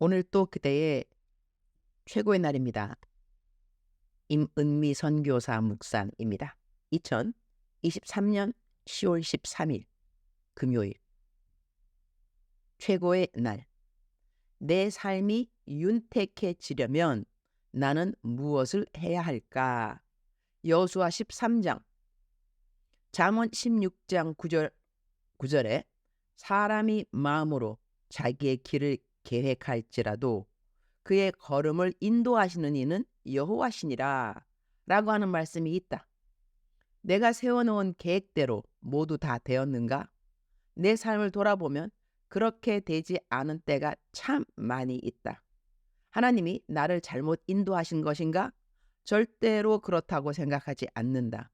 오늘 또 그대의 최고의 날입니다. 임은미 선교사 묵상입니다. 2023년 10월 13일 금요일 최고의 날. 내 삶이 윤택해지려면 나는 무엇을 해야 할까? 여호수아 13장, 잠언 16장 9절에 사람이 마음으로 자기의 길을 계획할지라도 그의 걸음을 인도하시는 이는 여호와시니라 라고 하는 말씀이 있다. 내가 세워놓은 계획대로 모두 다 되었는가? 내 삶을 돌아보면 그렇게 되지 않은 때가 참 많이 있다. 하나님이 나를 잘못 인도하신 것인가? 절대로 그렇다고 생각하지 않는다.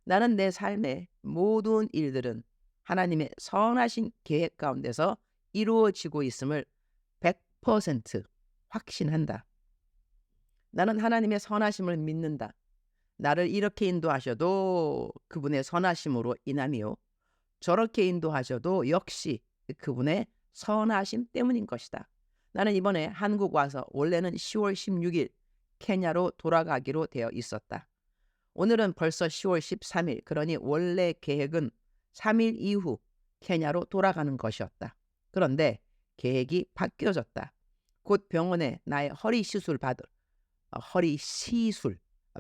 나는 내 삶의 모든 일들은 하나님의 선하신 계획 가운데서 이루어지고 있음을 100% 확신한다. 나는 하나님의 선하심을 믿는다. 나를 이렇게 인도하셔도 그분의 선하심으로 인함이요. 저렇게 인도하셔도 역시 그분의 선하심 때문인 것이다. 나는 이번에 한국 와서 원래는 10월 16일 케냐로 돌아가기로 되어 있었다. 오늘은 벌써 10월 13일, 그러니 원래 계획은 3일 이후 케냐로 돌아가는 것이었다. 그런데 계획이 바뀌어졌다. 곧 병원에 나의 허리 시술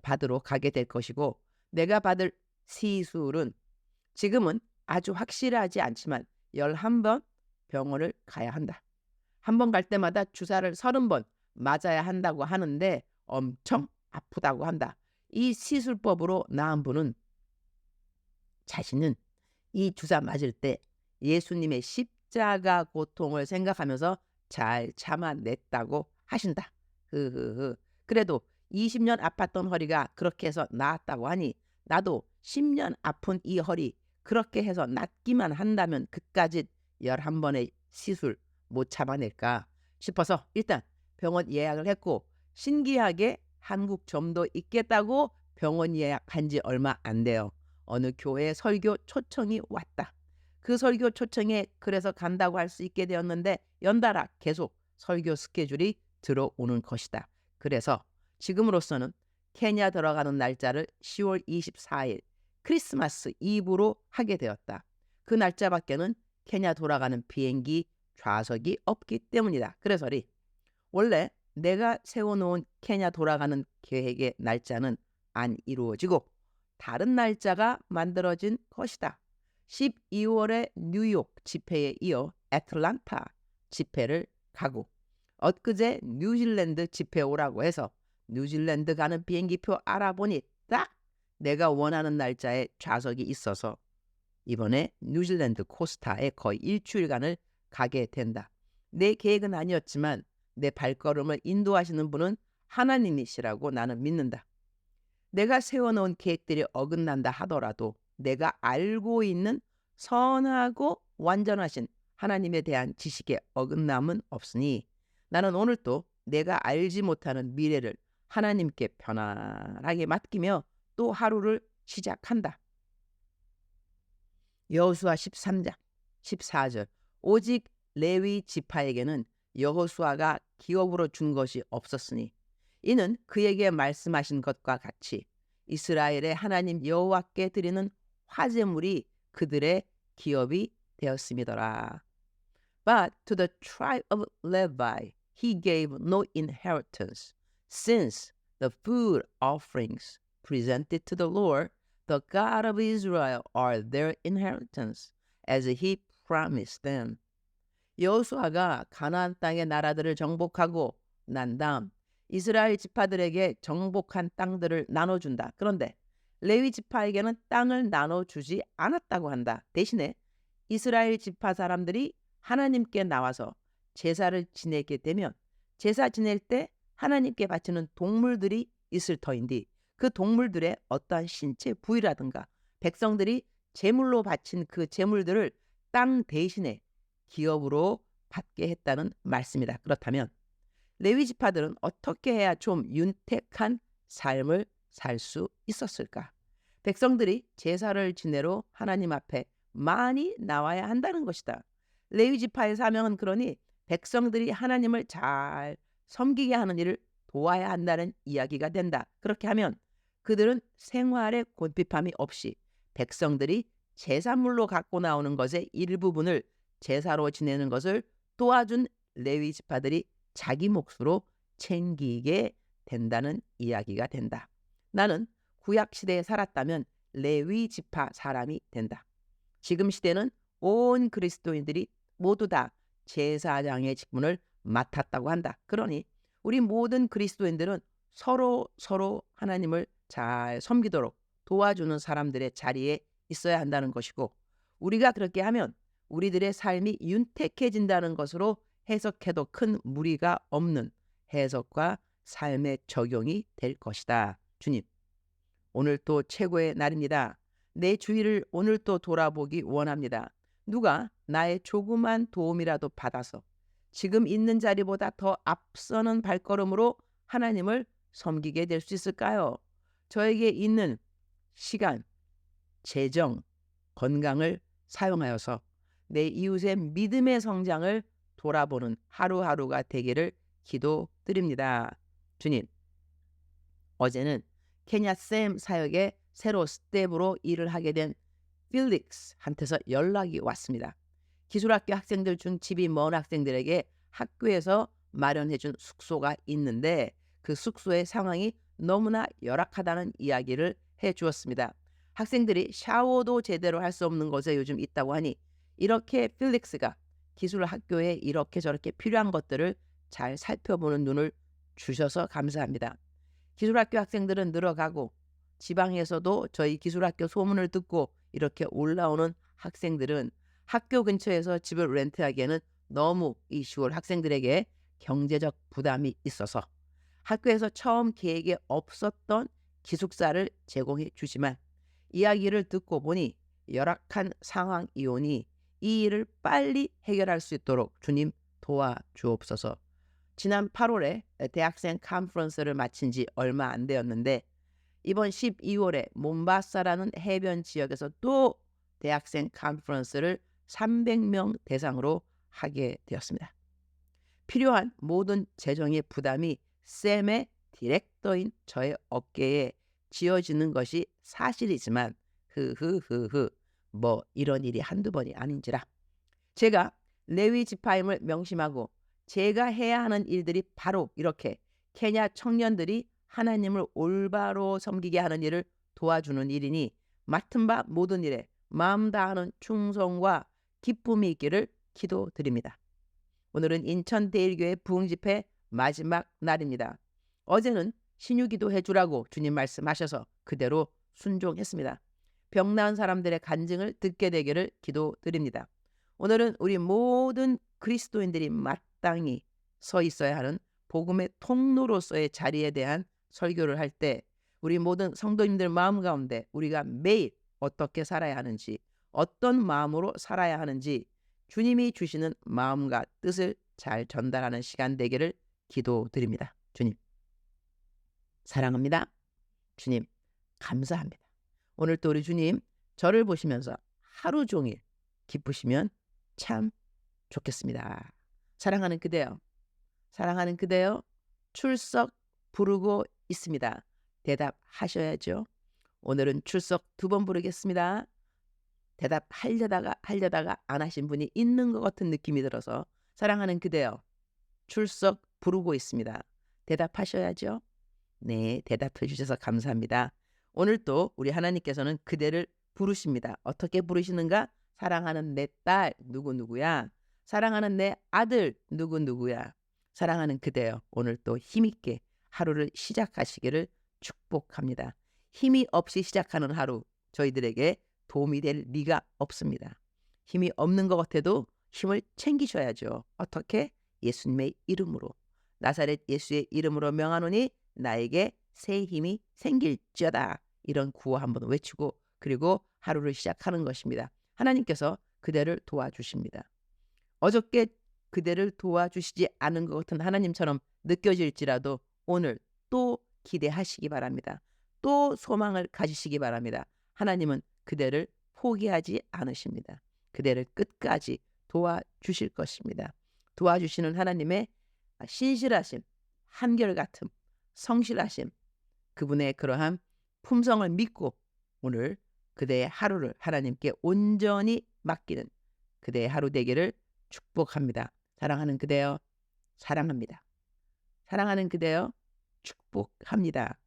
받으러 가게 될 것이고, 내가 받을 시술은 지금은 아주 확실하지 않지만 11번 병원을 가야 한다. 한 번 갈 때마다 주사를 30번 맞아야 한다고 하는데 엄청 아프다고 한다. 이 시술법으로 나은 분은 자신은 이 주사 맞을 때 예수님의 십자가 고통을 생각하면서 잘 참아냈다고 하신다. 흐흐흐. 그래도 20년 아팠던 허리가 그렇게 해서 나았다고 하니 나도 10년 아픈 이 허리 그렇게 해서 낫기만 한다면 그까짓 11번의 시술 못 참아낼까 싶어서 일단 병원 예약을 했고, 신기하게 한국 점도 있겠다고 병원 예약한 지 얼마 안 돼요. 어느 교회 설교 초청이 왔다. 그 설교 초청에 그래서 간다고 할 수 있게 되었는데 연달아 계속 설교 스케줄이 들어오는 것이다. 그래서 지금으로서는 케냐 들어가는 날짜를 10월 24일 크리스마스 이브로 하게 되었다. 그 날짜밖에는 케냐 돌아가는 비행기 좌석이 없기 때문이다. 그래서리 원래 내가 세워놓은 케냐 돌아가는 계획의 날짜는 안 이루어지고 다른 날짜가 만들어진 것이다. 12월에 뉴욕 집회에 이어 애틀란타 집회를 가고, 엊그제 뉴질랜드 집회 오라고 해서 뉴질랜드 가는 비행기표 알아보니 딱 내가 원하는 날짜에 좌석이 있어서 이번에 뉴질랜드 코스타에 거의 일주일간을 가게 된다. 내 계획은 아니었지만 내 발걸음을 인도하시는 분은 하나님이시라고 나는 믿는다. 내가 세워놓은 계획들이 어긋난다 하더라도 내가 알고 있는 선하고 완전하신 하나님에 대한 지식에 어긋남은 없으니 나는 오늘 또 내가 알지 못하는 미래를 하나님께 편안하게 맡기며 또 하루를 시작한다. 여호수아 13장 14절, 오직 레위 지파에게는 여호수아가 기업으로 준 것이 없었으니 이는 그에게 말씀하신 것과 같이 이스라엘의 하나님 여호와께 드리는 화제물이 그들의 기업이 되었음이더라. But to the tribe of Levi he gave no inheritance, since the food offerings presented to the Lord, the God of Israel, are their inheritance, as he promised them. 여호수아가 가나안 땅의 나라들을 정복하고 난 다음 이스라엘 지파들에게 정복한 땅들을 나눠준다. 그런데 레위 지파에게는 땅을 나눠주지 않았다고 한다. 대신에 이스라엘 지파 사람들이 하나님께 나와서 제사를 지내게 되면 제사 지낼 때 하나님께 바치는 동물들이 있을 터인데 그 동물들의 어떠한 신체 부위라든가 백성들이 제물로 바친 그 제물들을 땅 대신에 기업으로 받게 했다는 말씀이다. 그렇다면 레위 지파들은 어떻게 해야 좀 윤택한 삶을 살 수 있었을까? 백성들이 제사를 지내러 하나님 앞에 많이 나와야 한다는 것이다. 레위 지파의 사명은 그러니 백성들이 하나님을 잘 섬기게 하는 일을 도와야 한다는 이야기가 된다. 그렇게 하면 그들은 생활에 곤핍함이 없이 백성들이 제사물로 갖고 나오는 것의 일부분을 제사로 지내는 것을 도와준 레위 지파들이 자기 몫으로 챙기게 된다는 이야기가 된다. 나는 구약 시대에 살았다면 레위 지파 사람이 된다. 지금 시대는 온 그리스도인들이 모두 다 제사장의 직분을 맡았다고 한다. 그러니 우리 모든 그리스도인들은 서로 하나님을 잘 섬기도록 도와주는 사람들의 자리에 있어야 한다는 것이고, 우리가 그렇게 하면 우리들의 삶이 윤택해진다는 것으로 해석해도 큰 무리가 없는 해석과 삶의 적용이 될 것이다. 주님, 오늘 또 최고의 날입니다. 내 주위를 오늘 또 돌아보기 원합니다. 누가 나의 조그만 도움이라도 받아서 지금 있는 자리보다 더 앞서는 발걸음으로 하나님을 섬기게 될 수 있을까요? 저에게 있는 시간, 재정, 건강을 사용하여서 내 이웃의 믿음의 성장을 돌아보는 하루하루가 되기를 기도드립니다. 주님, 어제는 케냐 샘 사역의 새로 스텝으로 일을 하게 된 필릭스한테서 연락이 왔습니다. 기술학교 학생들 중 집이 먼 학생들에게 학교에서 마련해준 숙소가 있는데 그 숙소의 상황이 너무나 열악하다는 이야기를 해주었습니다. 학생들이 샤워도 제대로 할 수 없는 곳에 요즘 있다고 하니 이렇게 필릭스가 기술학교에 이렇게 저렇게 필요한 것들을 잘 살펴보는 눈을 주셔서 감사합니다. 기술학교 학생들은 늘어가고 지방에서도 저희 기술학교 소문을 듣고 이렇게 올라오는 학생들은 학교 근처에서 집을 렌트하기에는 너무 이 시골 학생들에게 경제적 부담이 있어서 학교에서 처음 계획에 없었던 기숙사를 제공해 주지만 이야기를 듣고 보니 열악한 상황이오니 이 일을 빨리 해결할 수 있도록 주님 도와주옵소서. 지난 8월에 대학생 컨퍼런스를 마친 지 얼마 안 되었는데 이번 12월에 몬바사라는 해변 지역에서 또 대학생 컨퍼런스를 300명 대상으로 하게 되었습니다. 필요한 모든 재정의 부담이 샘의 디렉터인 저의 어깨에 지어지는 것이 사실이지만 뭐 이런 일이 한두 번이 아닌지라 제가 레위 지파임을 명심하고 제가 해야 하는 일들이 바로 이렇게 케냐 청년들이 하나님을 올바로 섬기게 하는 일을 도와주는 일이니 맡은 바 모든 일에 마음 다하는 충성과 기쁨이 있기를 기도드립니다. 오늘은 인천대일교회 부흥집회 마지막 날입니다. 어제는 신유기도 해주라고 주님 말씀하셔서 그대로 순종했습니다. 병 나은 사람들의 간증을 듣게 되기를 기도드립니다. 오늘은 우리 모든 그리스도인들이 마땅히 서 있어야 하는 복음의 통로로서의 자리에 대한 설교를 할 때 우리 모든 성도님들 마음 가운데 우리가 매일 어떻게 살아야 하는지, 어떤 마음으로 살아야 하는지 주님이 주시는 마음과 뜻을 잘 전달하는 시간 되기를 기도드립니다. 주님 사랑합니다. 주님 감사합니다. 오늘 또 우리 주님 저를 보시면서 하루 종일 기쁘시면 참 좋겠습니다. 사랑하는 그대여, 사랑하는 그대여, 출석 부르고 있습니다. 대답하셔야죠. 오늘은 출석 2번 부르겠습니다. 대답하려다가 안 하신 분이 있는 것 같은 느낌이 들어서 사랑하는 그대여, 출석 부르고 있습니다. 대답하셔야죠. 네, 대답해 주셔서 감사합니다. 오늘 또 우리 하나님께서는 그대를 부르십니다. 어떻게 부르시는가? 사랑하는 내 딸 누구누구야? 사랑하는 내 아들 누구누구야? 사랑하는 그대여, 오늘 또 힘있게 하루를 시작하시기를 축복합니다. 힘이 없이 시작하는 하루 저희들에게 도움이 될 리가 없습니다. 힘이 없는 것 같아도 힘을 챙기셔야죠. 어떻게? 예수님의 이름으로, 나사렛 예수의 이름으로 명하노니 나에게 새 힘이 생길지어다. 이런 구호 한번 외치고 그리고 하루를 시작하는 것입니다. 하나님께서 그대를 도와주십니다. 어저께 그대를 도와주시지 않은 것 같은 하나님처럼 느껴질지라도 오늘 또 기대하시기 바랍니다. 또 소망을 가지시기 바랍니다. 하나님은 그대를 포기하지 않으십니다. 그대를 끝까지 도와주실 것입니다. 도와주시는 하나님의 신실하심, 한결같음, 성실하심, 그분의 그러한 품성을 믿고 오늘 그대의 하루를 하나님께 온전히 맡기는 그대의 하루 되기를 축복합니다. 사랑하는 그대여, 사랑합니다. 사랑하는 그대여, 축복합니다.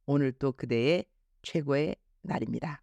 오늘 또 그대의 최고의 날입니다.